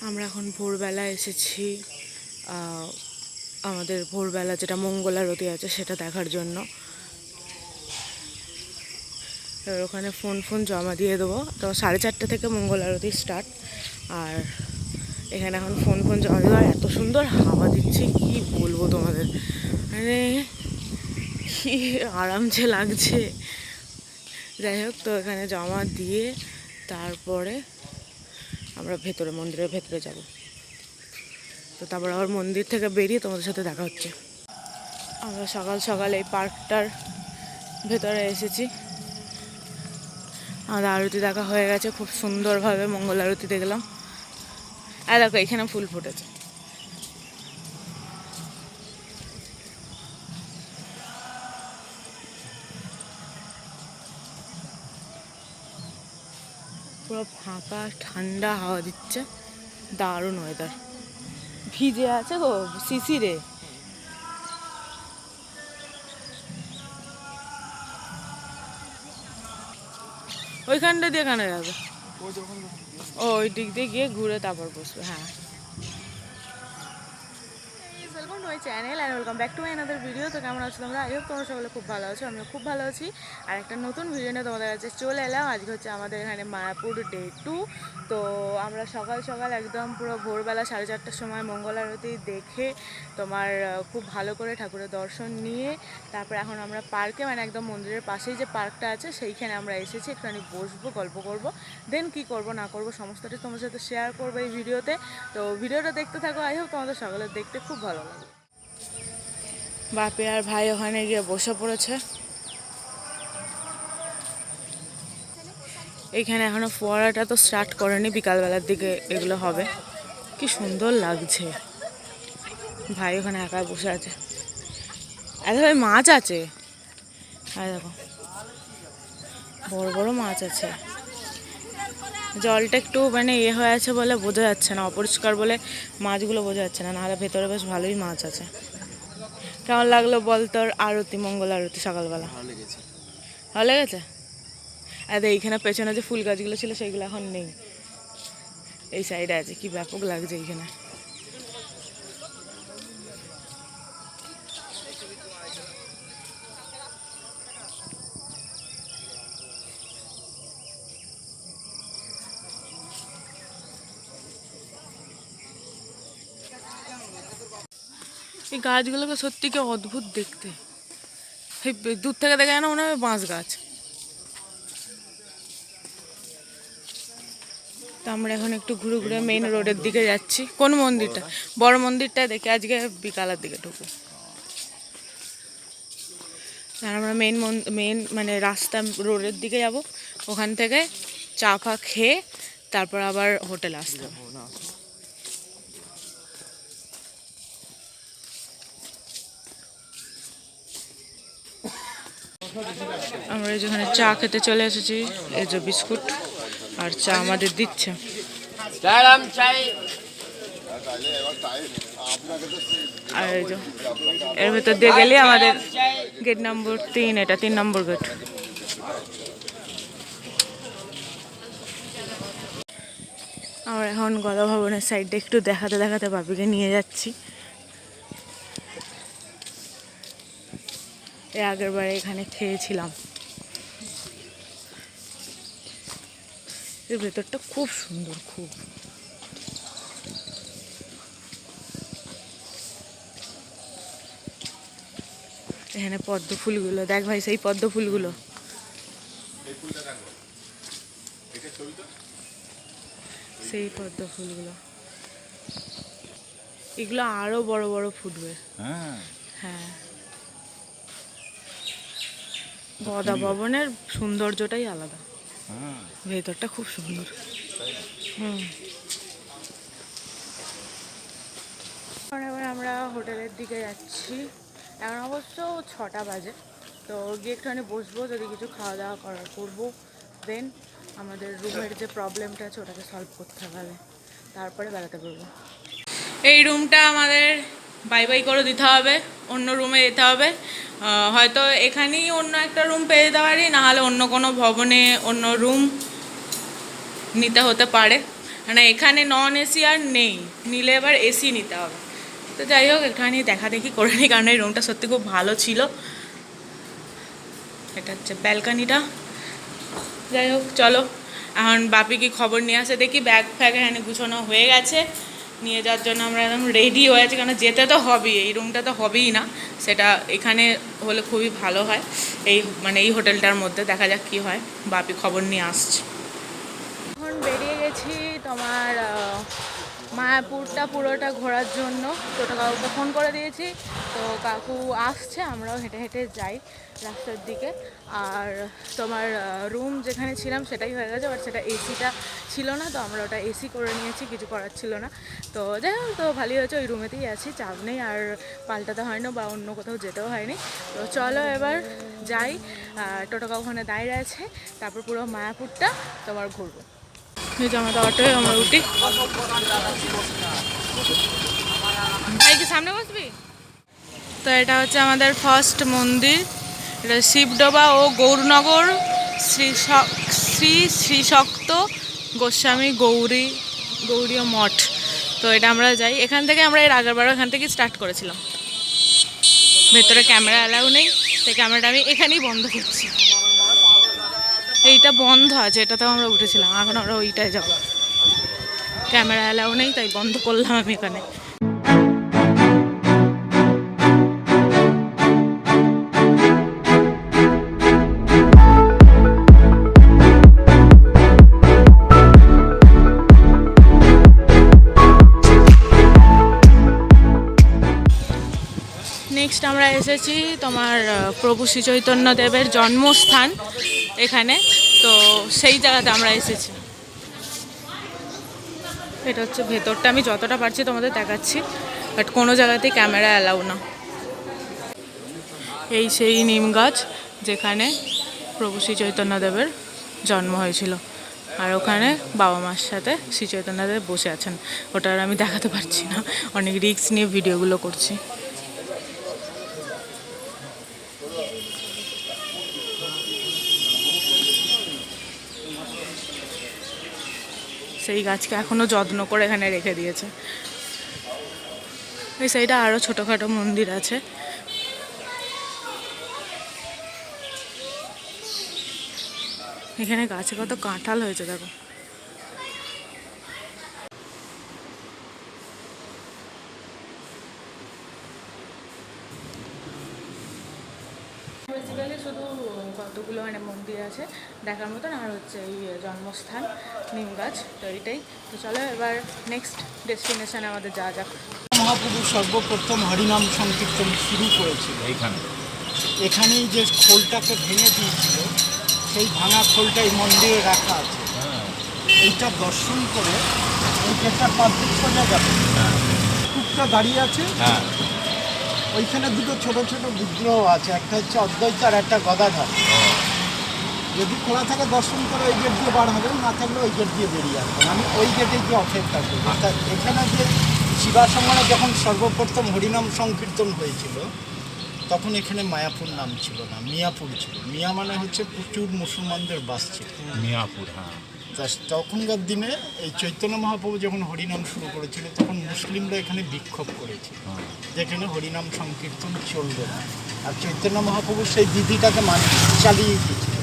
আমরা এখন ভোরবেলা এসেছি আমাদের ভোরবেলা যেটা মঙ্গল আরতি আছে সেটা দেখার জন্য। এবার ওখানে ফোন জমা দিয়ে দেবো। তো 4:30 থেকে মঙ্গল আরতি স্টার্ট। আর এখানে এখন ফোন জমা দেবো। আর এত সুন্দর হাওয়া দিচ্ছে কি বলবো তোমাদের, মানে কি আরাম যে লাগছে। যাই হোক, তো এখানে জমা দিয়ে তারপরে আমরা মন্দিরের ভেতরে যাব। তো তারপর আবার মন্দির থেকে বেরিয়ে তোমাদের সাথে দেখা হচ্ছে। আমরা সকাল সকাল এই পার্কটার ভেতরে এসেছি। আমাদের আরতি দেখা হয়ে গেছে, খুব সুন্দরভাবে মঙ্গল আরতি দেখলাম। আর দেখো এখানে ফুল ফুটেছে। পুরো ফাঁকা ঠান্ডা হাওয়া দিচ্ছে, দারুণ ওয়েদার। ভিজে আছে গো শিশিরে। ওইখানটা দিয়ে কানে যাবে, ওই দিক দিয়ে গিয়ে ঘুরে তারপর বসবে। হ্যাঁ, welcome to my channel and welcome back to my another video. তো কেমন আছো তোমরা? আই হোপ তোমরা সকলে খুব ভালো আছো, আমিও খুব ভালো আছি। আর একটা নতুন ভিডিও নিয়ে তোমাদের কাছে চলে এলাম। আজকে হচ্ছে আমাদের এখানে মায়াপুর ডে 2। তো আমরা সকাল সকাল একদম পুরো ভোরবেলা 4:30টার সময় মঙ্গল আরতি দেখে তোমার খুব ভালো করে ঠাকুরের দর্শন নিয়ে তারপর এখন আমরা পার্কে, মানে একদম মন্দিরের পাশেই যে পার্কটা আছে সেইখানে আমরা এসেছি। একটুখানি বসবো, গল্প করব, দেন কি করব না করব সমস্তটাই তোমাদের সাথে শেয়ার করবো এই ভিডিওতে। তো ভিডিওটা দেখতে থাকো, আই হোপ তোমাদের সকলের দেখতে খুব ভালো লাগে। বাপি আর ভাই ওখানে গিয়ে বসে পড়েছে। এইখানে এখনো ফোয়ারাটা তো স্টার্ট করেনি, বিকালবেলার দিকে এগুলো হবে। কি সুন্দর লাগছে। ভাই ওখানে একা বসে আছে। এত ভাই মাছ আছে, আর দেখো বড় বড় মাছ আছে। জলটা একটু মানে হয়ে আছে বলে বোঝা যাচ্ছে না, অপরিষ্কার বলে মাছগুলো বোঝা যাচ্ছে না, নাহলে ভেতরে বেশ ভালোই মাছ আছে। কেমন লাগলো বল তোর আরতি, মঙ্গল আরতি সকালবেলা? ভালো লেগেছে। আর এইখানে পেছনে যে ফুল গাছগুলো ছিল সেইগুলো এখন নেই, এই সাইডে আছে। কি ব্যাপক লাগছে এইখানে। এই গাছগুলোকে সত্যি কি অদ্ভুত দেখতে। এই দূর থেকে দেখে না মনে হয় বাঁশ গাছ। তো আমরা এখন একটু ঘুরে ঘুরে মেইন রোডের দিকে যাচ্ছি। কোন মন্দিরটা? বড় মন্দিরটা দেখে আজকে বিকালের দিকে ঢুকবো। আর আমরা মেইন মানে রাস্তা রোডের দিকে যাব। ওখান থেকে চা ফা খেয়ে তারপর আবার হোটেলে আসতে হবে। আমরা যেখানে চা খেতে চলে এসেছি, এই যে বিস্কুট আর চা আমাদের দিচ্ছে। আর এই যে এর ভেতর দিয়ে গেলে আমাদের গেট নম্বর 3, এটা 3 নম্বর গেট। আমরা এখন গদা ভবনের সাইডে একটু দেখাতে দেখাতে বাপিকে নিয়ে যাচ্ছি। এর আগের বারে এখানে খেয়েছিলাম। এর ভেতরটা খুব সুন্দর, খুব। এখানে পদ্ম ফুলগুলো দেখ ভাই, সেই পদ্ম ফুলগুলো। সেই পদ্ম ফুলগুলো, এগুলো আরো বড় বড় ফুটবে। হ্যাঁ, গদা ভবনের সৌন্দর্যটাই আলাদা, ভেতরটা খুব সুন্দর। এবার আমরা হোটেলের দিকে যাচ্ছি। এখন অবশ্য 6টা বাজে। তো গিয়ে একটুখানি বসবো, যদি কিছু খাওয়া দাওয়া করার করবো। দেন আমাদের রুমের যে প্রবলেমটা আছে ওটাকে সলভ করতে হবে, তারপরে বেড়াতে পারবো। এই রুমটা আমাদের বাই বাই করে দিতে হবে, অন্য রুমে যেতে হবে। হয়তো এখানেই অন্য একটা রুম পেয়ে যেতে পারি, নাহলে অন্য কোনো ভবনে অন্য রুম নিতে হতে পারে। মানে এখানে নন এসি আর নেই, নিলে এবার এসি নিতে হবে। তো যাই হোক এখানে দেখা দেখি করে নিই, কারণ এই রুমটা সত্যি খুব ভালো ছিল। এটা হচ্ছে ব্যালকানিটা। যাই হোক চলো এখন বাপিকে খবর নিয়ে আসে, দেখি ব্যাগ ফ্যাগ এখানে গুছানো হয়ে গেছে, নিয়ে যাওয়ার জন্য আমরা একদম রেডি হয়ে আছি, কারণ যেতে তো হবেই, এই রুমটা তো হবেই না, সেটা এখানে হলে খুবই ভালো হয়, এই মানে এই হোটেলটার মধ্যে। দেখা যাক কী হয়, বাপি খবর নিয়ে আসছে। এখন বেরিয়ে গেছি তোমার মায়াপুরটা পুরোটা ঘোরার জন্য। ছোটো কাকুকে ফোন করে দিয়েছি, তো কাকু আসছে, আমরাও হেঁটে হেঁটে যাই রাস্তার দিকে। আর তোমার রুম যেখানে ছিলাম সেটাই হয়ে গেছে, বাট সেটা এসিটা ছিল না, তো আমরা ওটা এসি করে নিয়েছি, কিছু করার ছিল না। তো যাই হোক, তো ভালোই হয়েছে, ওই রুমেতেই আছি, চাপ নেই, আর পাল্টাতে হয় না বা অন্য কোথাও যেতেও হয়নি। তো চলো এবার যাই, টোটো কাকু ওখানে দাঁড়িয়ে আছে, তারপর পুরো মায়াপুরটা তোমার ঘুরবো। আমাদের অটোয় আমরা উঠি। ভাই কি সামনে বসবি? তো এটা হচ্ছে আমাদের ফার্স্ট মন্দির, এটা শিবডোবা ও গৌরনগর শ্রী শ্রীশক্ত গোস্বামী গৌরীয় মঠ। তো এটা আমরা যাই, এখান থেকে আমরা এর আগেরবারও এখান থেকে স্টার্ট করেছিলাম। ভেতরে ক্যামেরা অ্যালাউ নেই, তাই ক্যামেরাটা আমি এখানেই বন্ধ করছি। এইটা বন্ধ আছে, এটাতেও আমরা উঠেছিলাম, এখন আমরা ওইটায় যাবো। ক্যামেরা অ্যালাউ নেই, তাই বন্ধ করলাম আমি এখানে। নেক্সট আমরা এসেছি তোমার প্রভু শ্রী চৈতন্য দেবের জন্মস্থান এখানে, তো সেই জায়গাতে আমরা এসেছি। এটা হচ্ছে ভেতরটা, আমি যতটা পারছি তোমাদের দেখাচ্ছি, বাট কোনো জায়গাতেই ক্যামেরা অ্যালাউ না। এই সেই নিম গাছ যেখানে প্রভু শ্রী চৈতন্যদেবের জন্ম হয়েছিল, আর ওখানে বাবা মার সাথে শ্রী চৈতন্যদেব বসে আছেন। ওটা আর আমি দেখাতে পারছি না, অনেক রিস্ক নিয়ে ভিডিওগুলো করছি। সেই গাছকে এখনও যত্ন করে এখানে রেখে দিয়েছে। এই সাইডে আরও ছোটোখাটো মন্দির আছে। এখানে গাছে কত কাঁঠাল হয়েছে দেখো। বেসিক্যালি শুধু কতগুলো মানে মন্দির আছে দেখার মতন, আর হচ্ছে এই জন্মস্থান নিম গাছ, তো এইটাই। তো চলো এবার নেক্সট ডেস্টিনেশনে আমাদের যাওয়া যাক। মহাপ্রভু সর্বপ্রথম হরিনাম সংকীর্তন শুরু করেছিল এখানেই যে খোলটাকে ভেঙে দিয়েছিল, সেই ভাঙা খোলটা এই মন্দিরে রাখা আছে। এইটা দর্শন করে এই একটা পাবলিক সোজা যাবে, টুকটা দাঁড়িয়ে আছে, ওইখানে দুটো ছোট ছোট বিগ্রহ আছে, একটা হচ্ছে অদ্বৈত আর একটা গদাধর। যদি খোলা থাকে দর্শন করে ওই গেট দিয়ে বার হবেন, না থাকলে ওই গেট দিয়ে বেরিয়ে আসবেন। আমি ওই গেটে গিয়ে অপেক্ষা করি। এখানে যে শিবাসমনে যখন সর্বপ্রথম হরিনাম সংকীর্তন হয়েছিল, তখন এখানে মায়াপুর নাম ছিল না, মিয়াপুর ছিল। মিয়া মানে হচ্ছে প্রচুর মুসলমানদের বাস ছিল, মিয়াপুর। হ্যাঁ, তখনকার দিনে এই চৈতন্য মহাপ্রভু যখন হরিনাম শুরু করেছিল, তখন মুসলিমরা এখানে বিক্ষোভ করেছিল, যেখানে হরিনাম সংকীর্তন চলবে না। আর চৈতন্য মহাপ্রভু সেই দিদিটাকে চালিয়ে দিয়েছিল।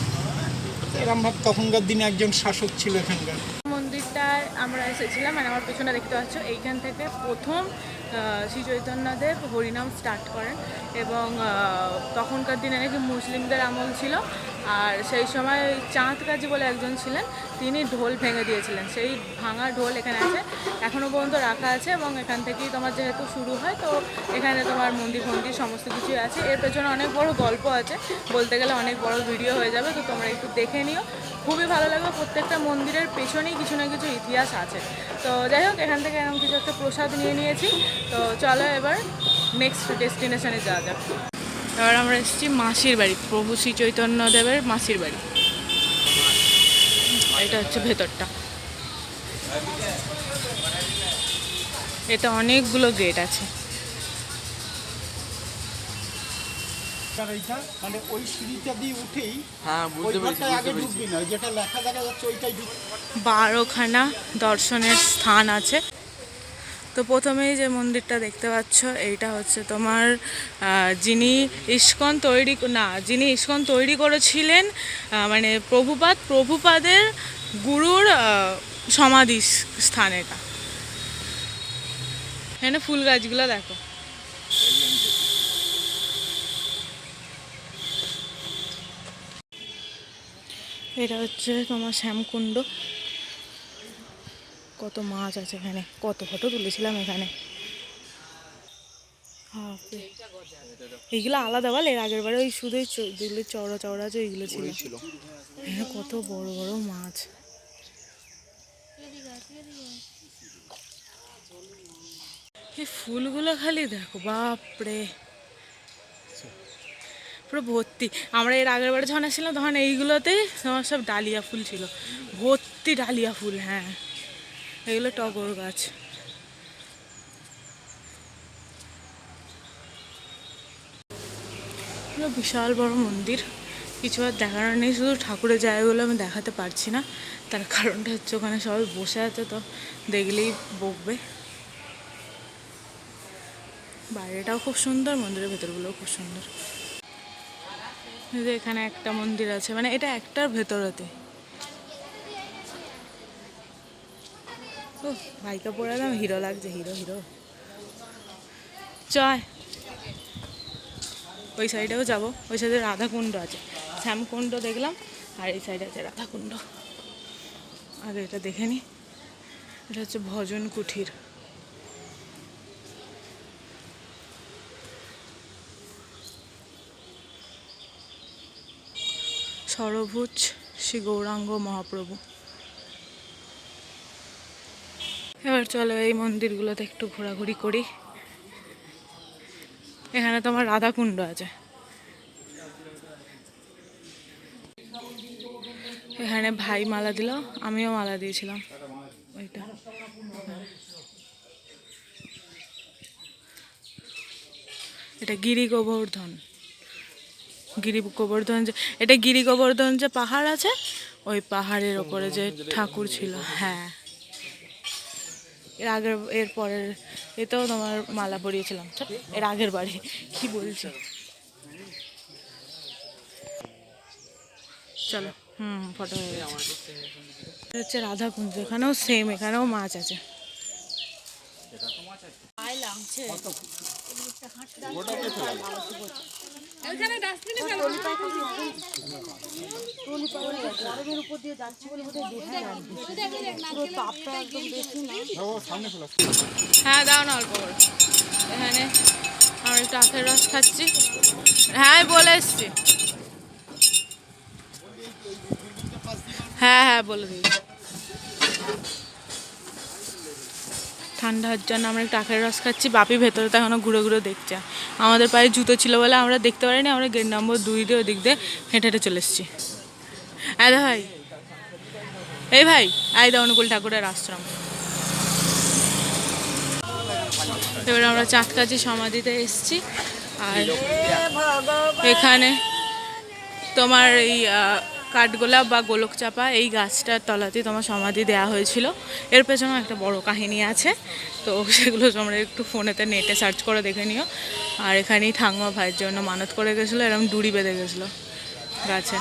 এরমভাবে তখনকার দিনে একজন শাসক ছিল এখানকার। মন্দিরটায় আমরা এসেছিলাম, মানে আমার পেছনে দেখতে পাচ্ছ, এইখান থেকে প্রথম শ্রী চৈতন্যদেব হরিনাম স্টার্ট করেন, এবং তখনকার দিনে নাকি মুসলিমদের আমল ছিল, আর সেই সময় চাঁদ কাজী বলে একজন ছিলেন, তিনি ঢোল ভেঙে দিয়েছিলেন। সেই ভাঙা ঢোল এখানে আছে, এখনও পর্যন্ত রাখা আছে, এবং এখান থেকেই তোমার যেহেতু শুরু হয়, তো এখানে তোমার মন্দির সমস্ত কিছুই আছে। এর পেছনে অনেক বড় গল্প আছে, বলতে গেলে অনেক বড় ভিডিও হয়ে যাবে, তো তোমরা একটু দেখে নিও, খুবই ভালো লাগবে। প্রত্যেকটা মন্দিরের পেছনেই কিছু না কিছু ইতিহাস আছে। তো যাই হোক, এখান থেকে এরকম কিছু একটা প্রসাদ নিয়ে নিয়েছি, তো চলো এবার নেক্সট ডেস্টিনেশনে যাওয়া যাক। এবার আমরা এসেছি মাসির বাড়ি, প্রভু শ্রী চৈতন্যদেবের মাসির বাড়ি। এটা হচ্ছে ভেতরটা, এটা অনেকগুলো গেট আছে। আর এইটা মানে ওই সিঁড়িটা দিয়ে উঠেই হ্যাঁ ওই বুঝতে পেরেছি ঘরটায় আগে বুঝতে পেরেছি ঢুকবি না, ওই যেটা লেখা দেখা যাচ্ছে ওইটাই ঢুক। 12খানা দর্শনের স্থান আছে। তো প্রথমেই যে মন্দিরটা দেখতে পাচ্ছ এইটা হচ্ছে তোমার যিনি ইস্কন তৈরি করেছিলেন মানে প্রভুপাদের গুরুর সমাধি স্থান এটা। এখানে ফুল গাছগুলো দেখো। এটা হচ্ছে তোমার শ্যামকুণ্ড। কত মাছ আছে এখানে, কত ফটো তুলেছিলাম এখানে। এইগুলো আলাদা বল, এর আগের বারে ওই শুধু যেগুলো চওড়া চওড়া আছে ওইগুলো ছিল। এখানে কত বড় বড় মাছ। এই ফুলগুলো খালি দেখো, বাপরে পুরো ভর্তি। আমরা এর আগের বারে যখন আসছিলাম তখন এইগুলোতে তোমার সব ডালিয়া ফুল ছিল, ভর্তি ডালিয়া ফুল। হ্যাঁ, এগুলো টগর গাছ। পুরো বিশাল বড় মন্দির, কিছু আর দেখানোর নেই, শুধু ঠাকুরের জায়গাগুলো আমি দেখাতে পারছি না। তার কারণটা হচ্ছে ওখানে সবাই বসে আছে, তো দেখলেই বকবে। বাইরেটাও খুব সুন্দর, মন্দিরের ভেতরগুলোও খুব সুন্দর। এখানে একটা মন্দির আছে, মানে এটা একটার ভেতরেতে। ও ভাইকে পরে দাম হিরো লাগছে, হিরো হিরো। চয় ওই সাইডেও যাবো, ওই সাইডে রাধাকুণ্ড আছে। শ্যামকুণ্ড দেখলাম, আর এই সাইডে আছে রাধাকুণ্ড। আগে এটা দেখে নি, এটা হচ্ছে ভজন কুঠির। সরভুজ শ্রী গৌরাঙ্গ মহাপ্রভু। এবার চলো এই মন্দিরগুলোতে একটু ঘোরাঘুরি করি। এখানে তোমার রাধাকুণ্ড আছে, এখানে ভাই মালা দিল, আমিও মালা দিয়েছিলাম। ওইটা এটা গিরি গোবর্ধন এটা গিরি গোবর্ধন যে পাহাড় আছে, ওই পাহাড়ের ওপরে যে ঠাকুর ছিল। হ্যাঁ, এর পরের এতেও তোমার মালা পরিয়েছিলাম, এর আগের বাড়ি। কি বলছি, চলো। ফটো হয়ে গেছে। এটা হচ্ছে রাধাকুঞ্জ, এখানেও সেম, এখানেও মাছ আছে। হ্যাঁ দাও না অল্প করে। এখানে আমরা একটু আখের রস খাচ্ছি। হ্যাঁ বলে এসছি। হ্যাঁ হ্যাঁ বলে দিয়েছি। ঠান্ডার জন্য আমরা একটু আখের রস খাচ্ছি। বাপি ভেতরে তো এখনো ঘুরে ঘুরে দেখছে। আমাদের পায়ে জুতো ছিল বলে আমরা দেখতে পারিনি, আমরা গেট নম্বর 2 দিয়ে ওই দিক দিয়ে হেঁটে হেঁটে চলে এসেছি। আরে ভাই, এই ভাই আয় দা অনুকূল ঠাকুরের আশ্রম। এবার আমরা চাঁদকাছি সমাধিতে এসেছি। আর এখানে তোমার এই কাঠগোলাপ বা গোলক চাপা এই গাছটার তলাতেই তোমার সমাধি দেওয়া হয়েছিল। এর পেছনেও একটা বড় কাহিনী আছে, তো সেগুলো তোমরা একটু ফোনেতে নেটে সার্চ করে দেখে নিও। আর এখানেই ঠাকুমা ভাইয়ের জন্য মানত করে গেছিলো, এরকম দড়ি বেঁধে গেছিলো গাছে।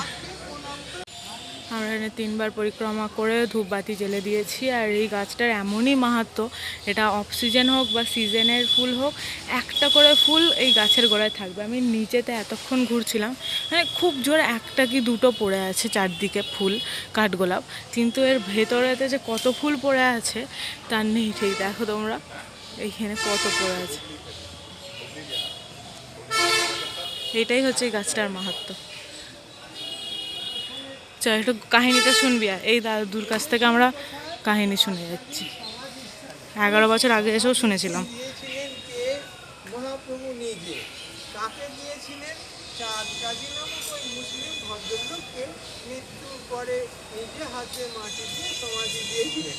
আমরা এখানে 3বার পরিক্রমা করে ধূপবাতি জ্বেলে দিয়েছি। আর এই গাছটার এমনই মাহাত্ম্য, এটা অফ সিজন হোক বা সিজনের ফুল হোক, একটা করে ফুল এই গাছের গোড়ায় থাকবে। আমি নিচেতে এতক্ষণ ঘুরছিলাম, মানে খুব জোর 1টা কি 2টো পড়ে আছে চারদিকে ফুল কাঠগোলাপ, কিন্তু এর ভেতরেতে যে কত ফুল পড়ে আছে তার নেই ঠিক। দেখো তোমরা এইখানে কত পড়ে আছে। এটাই হচ্ছে এই গাছটার মাহাত্ম্য। চল একটু কাহিনীটা শুনবি। আর এই দাদুর কাছ থেকে আমরা কাহিনী শুনে যাচ্ছি। 11 বছর আগে এসেও শুনেছিলাম। মহাপ্রভু নিজে কাকে দিয়েছিলেন? চাঁদ কাজী নামক ওই মুসলিম ভদ্রলোককে মৃত্যুর পরে নিজে হাতে মাটি দিয়ে সমাধি দিয়েছিলেন।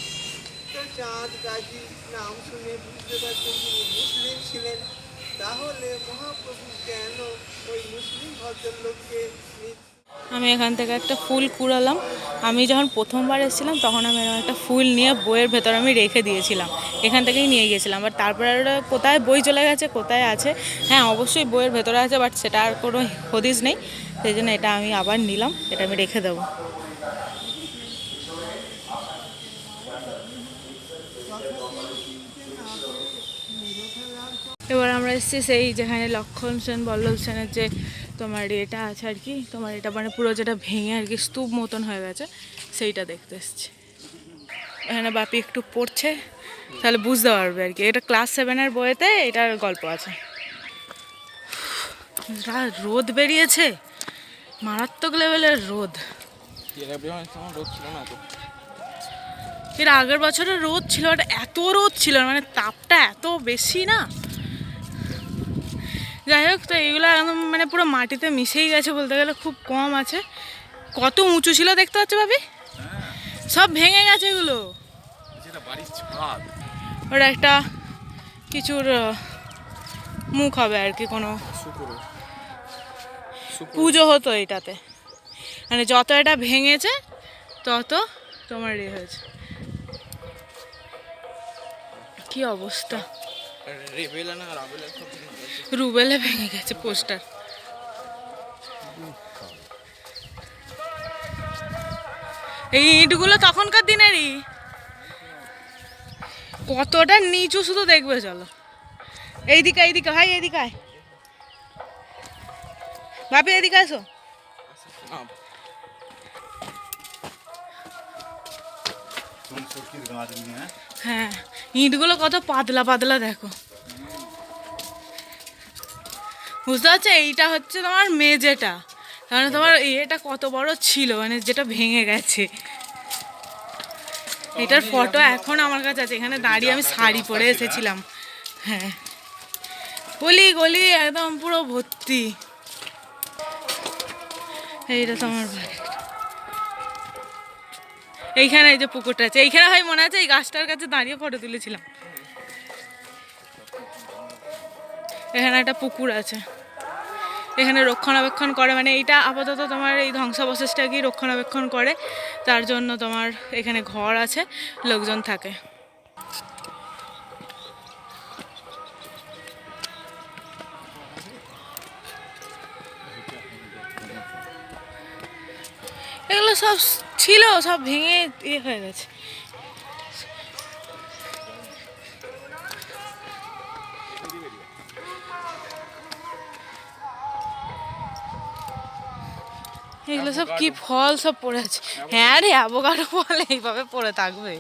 তো চাঁদ কাজী নাম শুনে বুঝতে পারছেন তিনি মুসলিম ছিলেন। তাহলে মহাপ্রভু কেন ওই মুসলিম ভদ্রলোককে আমি এখান থেকে একটা ফুল কুড়ালাম। আমি যখন প্রথমবার এসেছিলাম তখন আমি এরকম একটা ফুল নিয়ে বইয়ের ভেতরে আমি রেখে দিয়েছিলাম, এখান থেকেই নিয়ে গিয়েছিলাম। বাট তারপরে ওটা কোথায় বই চলে গেছে, কোথায় আছে, হ্যাঁ অবশ্যই বইয়ের ভেতরে আছে, বাট সেটা আর কোনো হদিস নেই। সেই জন্য এটা আমি আবার নিলাম, এটা আমি রেখে দেবো। এবার আমরা এসেছি সেই যেখানে লক্ষণ সেন বল্লভ সেনের যে তোমার এটা আছে আর কি, তোমার এটা মানে পুরো যেটা ভেঙে আর কি স্তূপ মতন হয়ে গেছে, সেইটা দেখতে এসেছি। এখানে বাপি একটু পড়ছে, তাহলে বুঝতে পারবে আর কি। এটা ক্লাস 7-এর বইয়েতে এটার গল্প আছে। রোদ বেরিয়েছে, মারাত্মক লেভেলের রোদ। এর আগের বছরে রোদ ছিল, এত রোদ ছিল মানে তাপটা এত বেশি না। যাই হোক, তো এইগুলো একদম মানে পুরো মাটিতে মিশেই গেছে বলতে গেলে, খুব কম আছে। কত উঁচু ছিল দেখতে পাচ্ছ ভাবি, সব ভেঙে গেছে এগুলো। ওটা একটা কিছুর মুখ হবে আর কি, কোনো পুজো হতো এটাতে। মানে যত এটা ভেঙেছে তত তোমার হয়েছে। কি অবস্থা, রুবেলে ভেঙে গেছে পোস্টার। এই ইটগুলো তখনকার দিনেরই, কতটা নিচু শুধু দেখবে। চলো এইদিকে, এইদিকে ভাই, এইদিকে আয় বাপি, এদিকে আসো। হ্যাঁ, ইটগুলো কত পাতলা পাতলা দেখো, বুঝতে পারছো? এইটা হচ্ছে তোমার মেঝেটা, কারণ তোমার এটা কত বড় ছিল, মানে যেটা ভেঙে গেছে। এটার ফটো এখন আমার কাছে আছে, এখানে দাঁড়িয়ে আমি শাড়ি পরে এসেছিলাম। হ্যাঁ, গলি গলি একদম পুরো ভর্তি। এইটা তোমার বাড়ি, এইখানে এই যে পুকুরটা আছে, এইখানে ভাই মনে আছে এই গাছটার কাছে দাঁড়িয়ে ফটো তুলেছিলাম। এখানে একটা পুকুর আছে, এখানে রক্ষণাবেক্ষণ করে, মানে এইটা আপাতত তোমার এই ধ্বংসাবশেষটাকেই রক্ষণাবেক্ষণ করে, তার জন্য তোমার এখানে ঘর আছে, লোকজন থাকে। এগুলো সব ছিল, সব ভেঙে ইয়ে হয়ে গেছে। এগুলো সব কি ফল সব পড়ে আছে। হ্যাঁ রে, অ্যাভোকাডো ফল এইভাবে পড়ে থাকবে।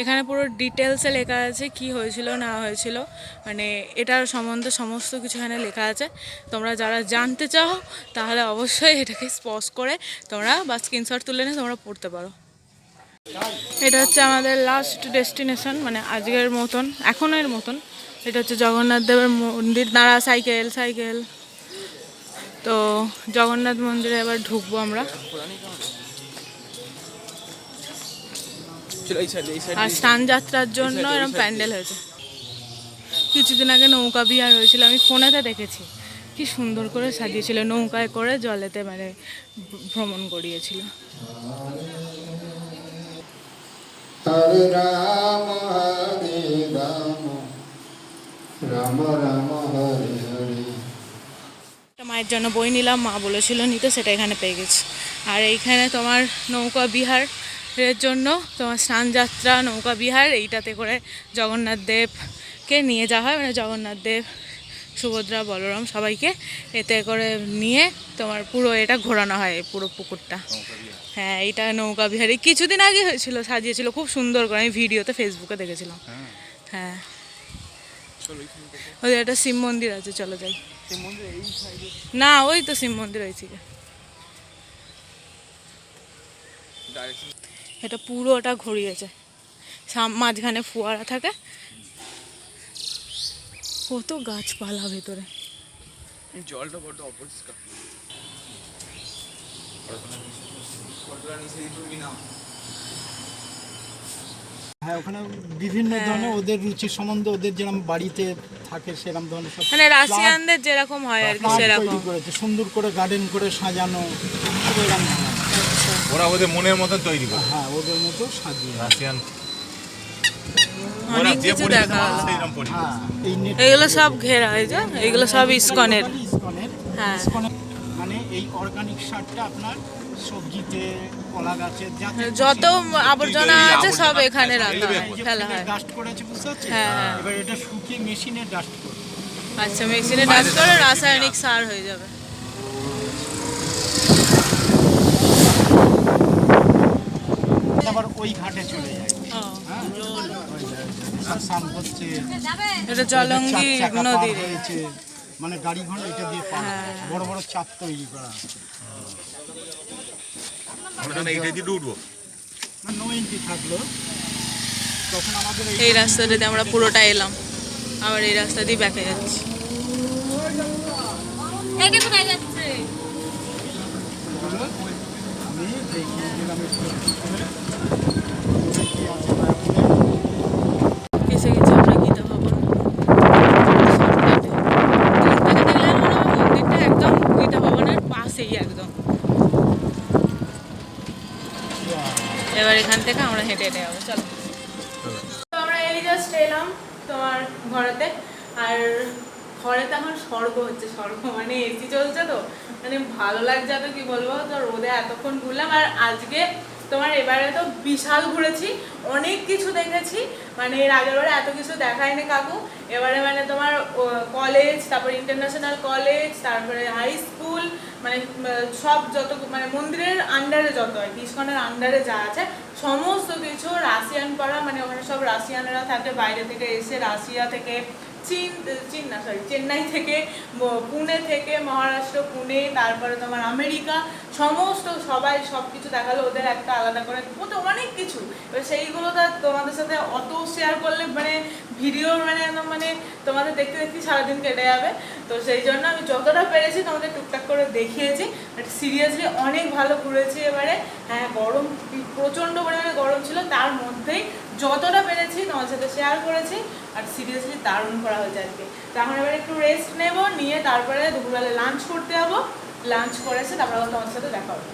এখানে পুরো ডিটেলসে লেখা আছে কি হয়েছিল না হয়েছিল, মানে এটার সম্বন্ধে সমস্ত কিছু এখানে লেখা আছে। তোমরা যারা জানতে চাও তাহলে অবশ্যই এটাকে স্পজ করে তোমরা বা স্ক্রিনশট তুলে নিয়ে তোমরা পড়তে পারো। এটা হচ্ছে আমাদের লাস্ট ডেস্টিনেশন, মানে আজকের মতন, এখনের মতন। এটা হচ্ছে জগন্নাথ দেবের মন্দির। দাঁড়া, সাইকেল সাইকেল। তো জগন্নাথ মন্দিরে এবার ঢুকবো আমরা। আর স্নান যাত্রার জন্য এরকম প্যান্ডেল হয়েছে। কিছুদিন আগে নৌকা বিহার হয়েছিল, আমি ফোনেতে দেখেছি, কি সুন্দর করে সাজিয়েছিল, নৌকায় করে জলেতে মানে ভ্রমণ করিয়েছিল। হরে রাম হরে রাম রাম রাম হরে হরে। মায়ের জন্য বই নিলাম, মা বলেছিল নিতে, সেটা এখানে পেয়ে গেছি। আর এইখানে তোমার নৌকা বিহারের জন্য তোমার স্নান যাত্রা, নৌকা বিহার, এইটাতে করে জগন্নাথ দেবকে নিয়ে যাওয়া হয়, মানে জগন্নাথ দেব, সুভদ্রা, বলরাম সবাইকে এতে করে নিয়ে তোমার পুরো এটা ঘোরানো হয়, পুরো পুকুরটা। হ্যাঁ, এইটা নৌকা বিহারে কিছুদিন আগে হয়েছিল, সাজিয়েছিল খুব সুন্দর করে, আমি ভিডিওতে ফেসবুকে দেখেছিলাম। হ্যাঁ, ওই একটা শিব মন্দির আছে, চলো যাই। না, ওই তো শিব মন্দির হয়েছে। এটা পুরোটা ঘুরিয়েছে, মাঝখানে ফোয়ারা থাকে, কত গাছপালা ভেতরে। জলটা বড্ড অপরিষ্কার। হ্যাঁ, ওখানে বিভিন্ন ধরনের ওদের রুচি সম্বন্ধে, ওদের যেরকম বাড়িতে থাকে সেরকম ধরনের সব মানে রাশিয়ানদের যেরকম হয় আর কি plant সেরকম। তৈরি করেছে, সুন্দর করে গার্ডেন করে সাজানো, সব এরকম ধরনের। ওরা ওদের মনের মতন তৈরি করে হ্যাঁ, ওদের মতো সাজিয়ে। রাশিয়ান অনেক যে কিছু পরিবেশে দেখা মানুষ হলো। সেইরকম পরিবেশ। হ্যাঁ, এই নেট এগুলো সব ঘেরা হয়েছে, এগুলো সব ইসকনের। ইসকনের হ্যাঁ। ইসকনের মানে এই অর্গানিক সারটা আপনার সবজিতে, কলা গাছে যত আবর্জনা আছে সব এখানে রাখা হয়, ফেলা হয়। ডাস্ট করেছে, বুঝতে পারছেন? হ্যাঁ, হ্যাঁ। এবার এটা শুকিয়ে মেশিনে ডাস্ট করে। আচ্ছা, মেশিনে ডাস্ট করে রাসায়নিক সার হয়ে যাবে। আবার ওই ঘাটে চলে যায়। ও, হ্যাঁ, ওই যায়। স্নান হচ্ছে, এটা জলঙ্গি চার চাকা পার নদীর। হয়েছে, মানে গাড়ি ঘোড়া এটা দিয়ে পার হ্যাঁ। হচ্ছে। বড় বড় চাপ তৈরি করা আছে। আমরা যখন এইটা দিয়ে উঠবো নো এন্ট্রি থাকলো তখন আমাদের এই রাস্তাটা দিয়ে আমরা পুরোটা এলাম, আবার এই রাস্তা দিয়ে ব্যাকে যাচ্ছি। এটা কোথায় যাচ্ছে? আমি দেখিয়ে দিলাম একটু কি আছে মায়াপুরে। এসে গেছি আমরা গীতা ভবন। মন্দিরটা একদম গীতা ভবনের পাশেই একদম। এবার এখান থেকে আমরা হেঁটে হেঁটে যাবো, চলো। তো আমরা এই জাস্ট এলাম তোমার ঘরেতে, আর ঘরে তো এখন স্বর্গ হচ্ছে, স্বর্গ মানে এসি চলছে তো, মানে ভালো লাগছে তো কি বলবো। তো রোদে এতক্ষণ ঘুরলাম, আর আজকে তোমার এবারে তো বিশাল ঘুরেছি, অনেক কিছু দেখেছি, মানে এর আগের বারে এত কিছু দেখায়নি কাকু। এবারে মানে তোমার কলেজ, তারপরে ইন্টারন্যাশনাল কলেজ, তারপরে হাই স্কুল, মানে সব যত মানে মন্দিরের আন্ডারে যত আর কি, ইসকনের আন্ডারে যা আছে সমস্ত কিছু রাশিয়ান পাড়া, মানে ওখানে সব রাশিয়ানরা থাকে বাইরে থেকে এসে, রাশিয়া থেকে, চেন্নাই থেকে, পুনে থেকে, মহারাষ্ট্র পুনে, তারপরে তোমার আমেরিকা, সমস্ত সবাই সব কিছু দেখালো। ওদের একটা আলাদা করে ওদের অনেক কিছু, এবার সেইগুলো তো তোমাদের সাথে অত শেয়ার করলে মানে ভিডিও মানে একদম মানে তোমাদের দেখতে দেখতে সারাদিন কেটে যাবে। তো সেই জন্য আমি যতটা পেরেছি তোমাদের টুকটাক করে দেখিয়েছি, বাট সিরিয়াসলি অনেক ভালো ঘুরেছি এবারে। হ্যাঁ, গরম প্রচণ্ড পরিমাণে গরম ছিল, তার মধ্যেই যতটা পেরেছি তোমার সাথে শেয়ার করেছি, আর সিরিয়াসলি দারুণ করা হয়েছে আজকে। তো এখন এবার একটু রেস্ট নেব, নিয়ে তারপরে দুপুরবেলা লাঞ্চ করতে যাবো। লাঞ্চ করে এসে তারপরে তোমার সাথে দেখা হবে।